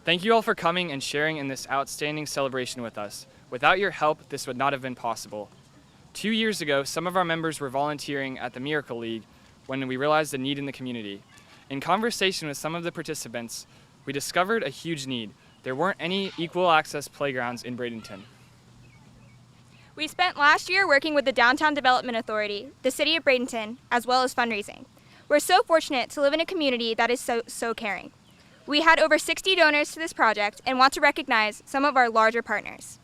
Thank you all for coming and sharing in this outstanding celebration with us. Without your help, this would not have been possible. 2 years ago, some of our members were volunteering at the Miracle League when we realized a need in the community. In conversation with some of the participants, we discovered a huge need. There weren't any equal access playgrounds in Bradenton. We spent last year working with the Downtown Development Authority, the City of Bradenton, as well as fundraising. We're so fortunate to live in a community that is so caring. We had over 60 donors to this project and want to recognize some of our larger partners.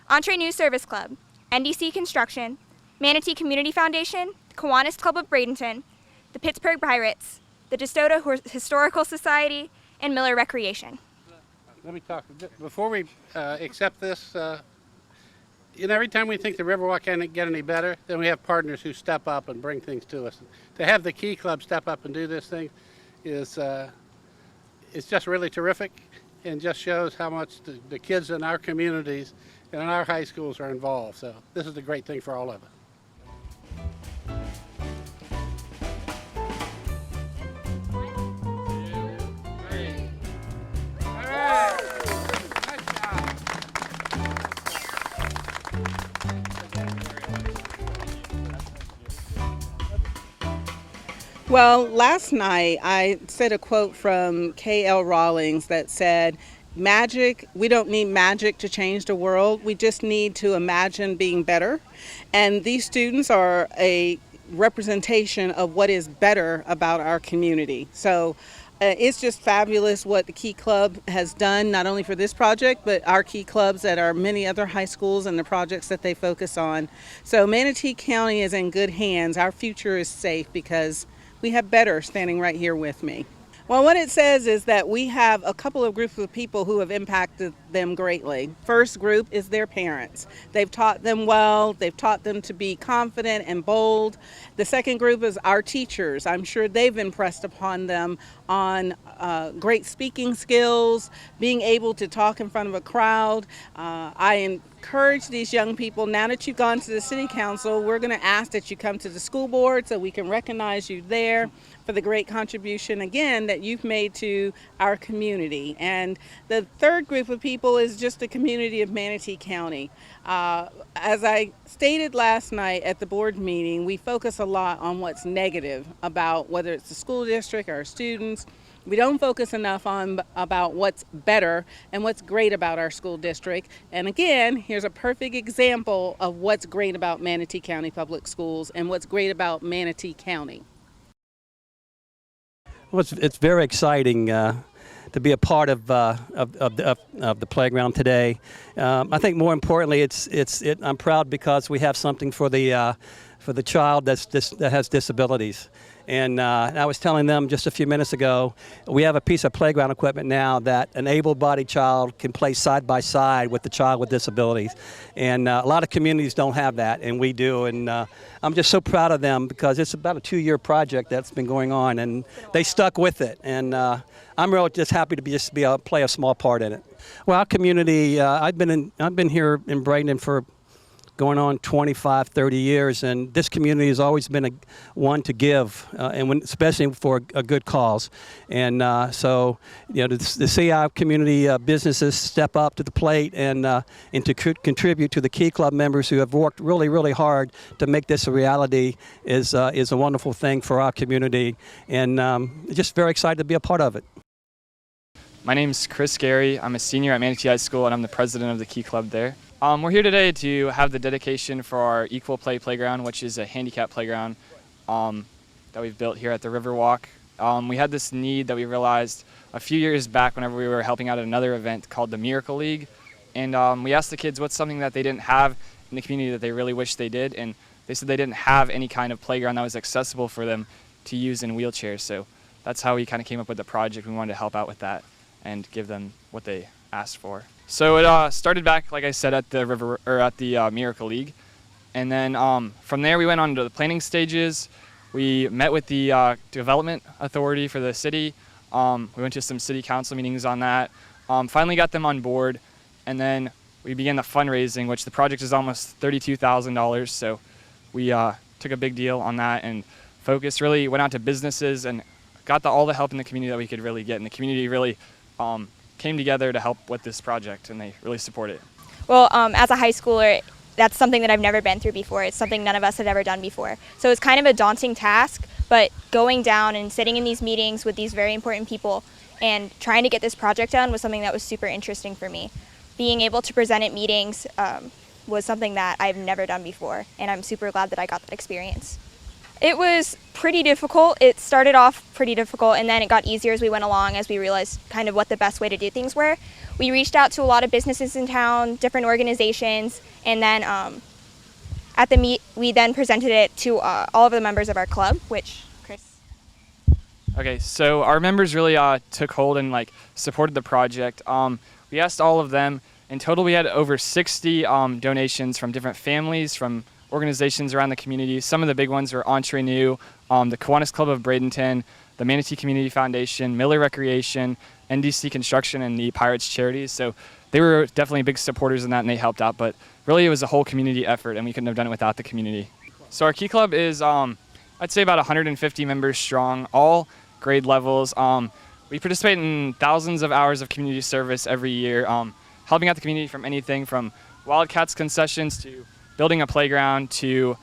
Entree News Service Club, NDC Construction, Manatee Community Foundation, the Kiwanis Club of Bradenton, the Pittsburgh Pirates, the DeSoto Historical Society, and Miller Recreation. Let me talk. Before we accept this, every time we think the Riverwalk can't get any better, then we have partners who step up and bring things to us. To have the Key Club step up and do this thing is it's just really terrific, and just shows how much the kids in our communities and in our high schools are involved. So this is a great thing for all of us. Well, last night I said a quote from K.L. Rawlings that said, we don't need magic to change the world. We just need to imagine being better. And these students are a representation of what is better about our community. So it's just fabulous what the Key Club has done, not only for this project, but our Key Clubs at our many other high schools and the projects that they focus on. So Manatee County is in good hands. Our future is safe because we have Better standing right here with me. Well, what it says is that we have a couple of groups of people who have impacted them greatly. First group is their parents. They've taught them well. They've taught them to be confident and bold. The second group is our teachers. I'm sure they've impressed upon them on great speaking skills, being able to talk in front of a crowd. I encourage these young people, now that you've gone to the city council, we're going to ask that you come to the school board so we can recognize you there for the great contribution, again, that you've made to our community. And the third group of people is just the community of Manatee County. As I stated last night at the board meeting, we focus a lot on what's negative about whether it's the school district or our students. We don't focus enough on about what's better and what's great about our school district. And again, here's a perfect example of what's great about Manatee County Public Schools and what's great about Manatee County. Well, it's very exciting to be a part of the playground today. I think more importantly, I'm proud because we have something for the child that has disabilities. And I was telling them just a few minutes ago, we have a piece of playground equipment now that an able-bodied child can play side by side with the child with disabilities. And a lot of communities don't have that, and we do. And I'm just so proud of them because it's about a 2-year project that's been going on, and they stuck with it. And I'm really just happy to play a small part in it. Well, our community, I've been here in Bradenton for going on 25, 30 years, and this community has always been one to give, especially for a good cause. And so, to see our community businesses step up to the plate and to contribute to the Key Club members who have worked really, really hard to make this a reality is a wonderful thing for our community, and just very excited to be a part of it. My name's Kris, Gerry. I'm a senior at Manatee High School, and I'm the president of the Key Club there. We're here today to have the dedication for our Equal Play Playground, which is a handicap playground that we've built here at the Riverwalk. We had this need that we realized a few years back whenever we were helping out at another event called the Miracle League. And we asked the kids what's something that they didn't have in the community that they really wish they did. And they said they didn't have any kind of playground that was accessible for them to use in wheelchairs. So that's how we kind of came up with the project. We wanted to help out with that and give them what they asked for. So it started back, like I said, at the Miracle League, and then from there we went on to the planning stages. We met with the development authority for the city. We went to some city council meetings on that. Finally got them on board, and then we began the fundraising, which the project is almost $32,000. So we took a big deal on that and focused. Really went out to businesses and got all the help in the community that we could really get, and the community really came together to help with this project, and they really support it. Well, as a high schooler, that's something that I've never been through before. It's something none of us had ever done before. So it's kind of a daunting task, but going down and sitting in these meetings with these very important people and trying to get this project done was something that was super interesting for me. Being able to present at meetings was something that I've never done before, and I'm super glad that I got that experience. It was pretty difficult. It started off pretty difficult, and then it got easier as we went along, as we realized kind of what the best way to do things were. We reached out to a lot of businesses in town, different organizations, and then at the meet, we then presented it to all of the members of our club, which, Kris? Okay, so our members really took hold and supported the project. We asked all of them. In total, we had over 60 donations from different families, from organizations around the community. Some of the big ones were Entre Nous, the Kiwanis Club of Bradenton, the Manatee Community Foundation, Miller Recreation, NDC Construction, and the Pirates Charities. So they were definitely big supporters in that, and they helped out. But really, it was a whole community effort, and we couldn't have done it without the community. So our Key Club is, I'd say, about 150 members strong, all grade levels. We participate in thousands of hours of community service every year, helping out the community from anything from Wildcats concessions to building a playground to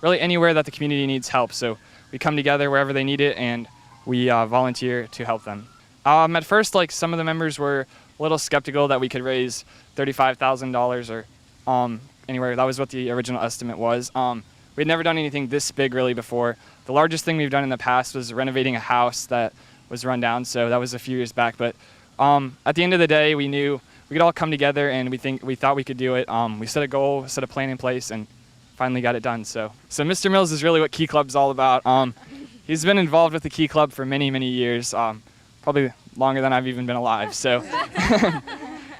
really anywhere that the community needs help. So we come together wherever they need it, and we volunteer to help them. At first, some of the members were a little skeptical that we could raise $35,000 or anywhere. That was what the original estimate was. We had never done anything this big really before. The largest thing we've done in the past was renovating a house that was run down, so that was a few years back. But at the end of the day, we knew we could all come together, and we thought we could do it. We set a goal, set a plan in place, and finally got it done. So Mr. Mills is really what Key Club's all about. He's been involved with the Key Club for many, many years, probably longer than I've even been alive. So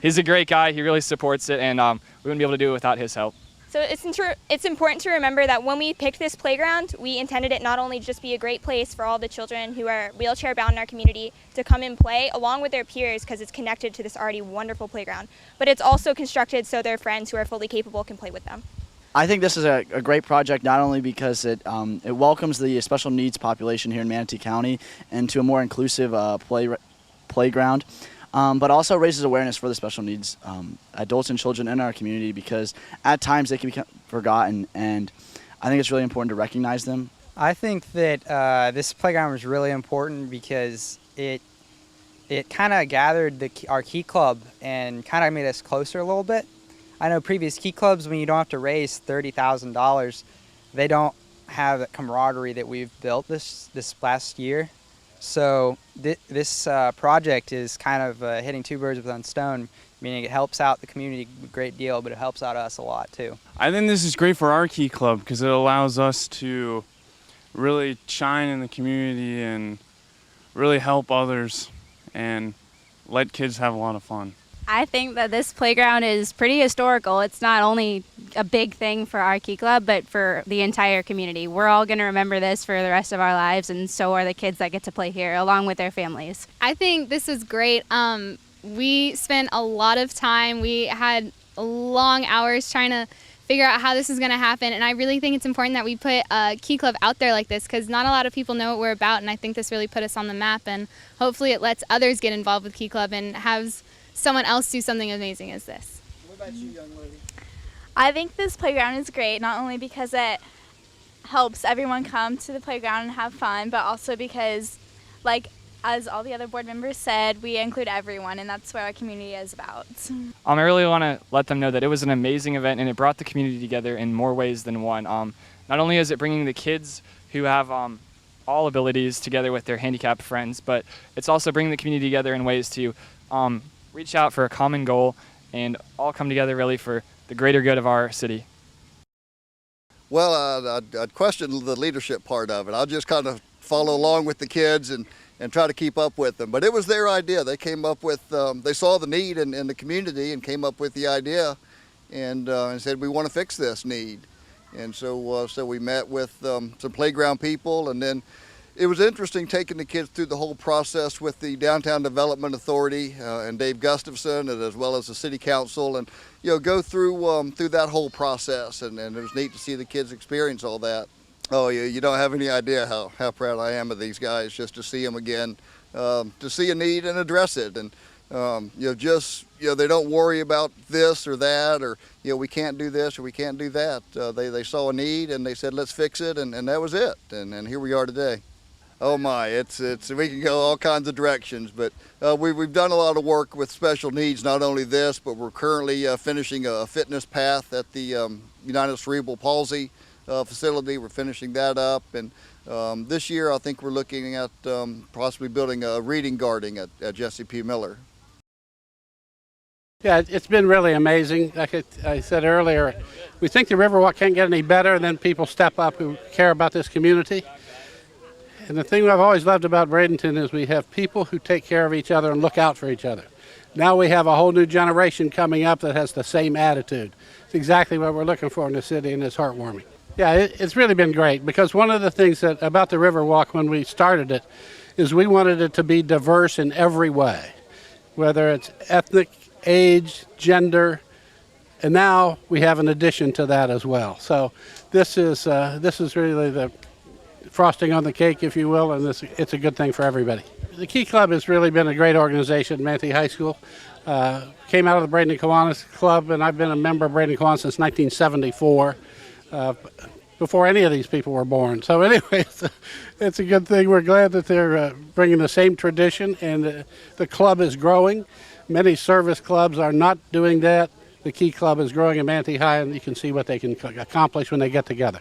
he's a great guy. He really supports it, and we wouldn't be able to do it without his help. So it's important to remember that when we picked this playground, we intended it not only to just be a great place for all the children who are wheelchair bound in our community to come and play along with their peers, because it's connected to this already wonderful playground, but it's also constructed so their friends who are fully capable can play with them. I think this is a great project, not only because it welcomes the special needs population here in Manatee County into a more inclusive playground, but also raises awareness for the special needs adults and children in our community, because at times they can become forgotten, and I think it's really important to recognize them. I think that this playground was really important because it kind of gathered our Key Club and kind of made us closer a little bit. I know previous Key Clubs, when you don't have to raise $30,000, they don't have that camaraderie that we've built this last year. So this project is kind of hitting two birds with one stone, meaning it helps out the community a great deal, but it helps out us a lot too. I think this is great for our Key Club because it allows us to really shine in the community and really help others and let kids have a lot of fun. I think that this playground is pretty historical. It's not only a big thing for our Key Club, but for the entire community. We're all going to remember this for the rest of our lives, and so are the kids that get to play here, along with their families. I think this is great. We spent a lot of time. We had long hours trying to figure out how this is going to happen, and I really think it's important that we put a Key Club out there like this, because not a lot of people know what we're about, and I think this really put us on the map, and hopefully it lets others get involved with Key Club and has someone else do something amazing as this. What about you, young lady? I think this playground is great, not only because it helps everyone come to the playground and have fun, but also because, as all the other board members said, we include everyone, and that's what our community is about. I really want to let them know that it was an amazing event, and it brought the community together in more ways than one. Not only is it bringing the kids who have all abilities together with their handicapped friends, but it's also bringing the community together in ways to reach out for a common goal and all come together really for the greater good of our city. Well, I'd question the leadership part of it. I'll just kind of follow along with the kids and try to keep up with them. But it was their idea. They came up with, they saw the need in the community and came up with the idea and said, we want to fix this need. And so we met with some playground people, and then it was interesting taking the kids through the whole process with the Downtown Development Authority and Dave Gustafson, and as well as the City Council, and go through that whole process. And it was neat to see the kids experience all that. Oh, you don't have any idea how proud I am of these guys, just to see them again to see a need and address it. And they don't worry about this or that, or we can't do this or we can't do that. They saw a need and they said let's fix it, and that was it. And here we are today. Oh my, it's we can go all kinds of directions, but we've done a lot of work with special needs. Not only this, but we're currently finishing a fitness path at the United Cerebral Palsy facility. We're finishing that up, and this year I think we're looking at possibly building a reading garden at Jesse P. Miller. Yeah, it's been really amazing. Like I said earlier, we think the Riverwalk can't get any better, and then people step up who care about this community. And the thing I've always loved about Bradenton is we have people who take care of each other and look out for each other. Now we have a whole new generation coming up that has the same attitude. It's exactly what we're looking for in the city, and it's heartwarming. Yeah, it's really been great, because one of the things about the Riverwalk when we started it is we wanted it to be diverse in every way, whether it's ethnic, age, gender, and now we have an addition to that as well. So this is really the frosting on the cake, if you will, and it's a good thing for everybody. The Key Club has really been a great organization at Manatee High School. Came out of the Bradenton Kiwanis Club, and I've been a member of Bradenton Kiwanis since 1974, before any of these people were born. So anyway, it's a good thing. We're glad that they're bringing the same tradition, and the club is growing. Many service clubs are not doing that. The Key Club is growing at Manatee High, and you can see what they can accomplish when they get together.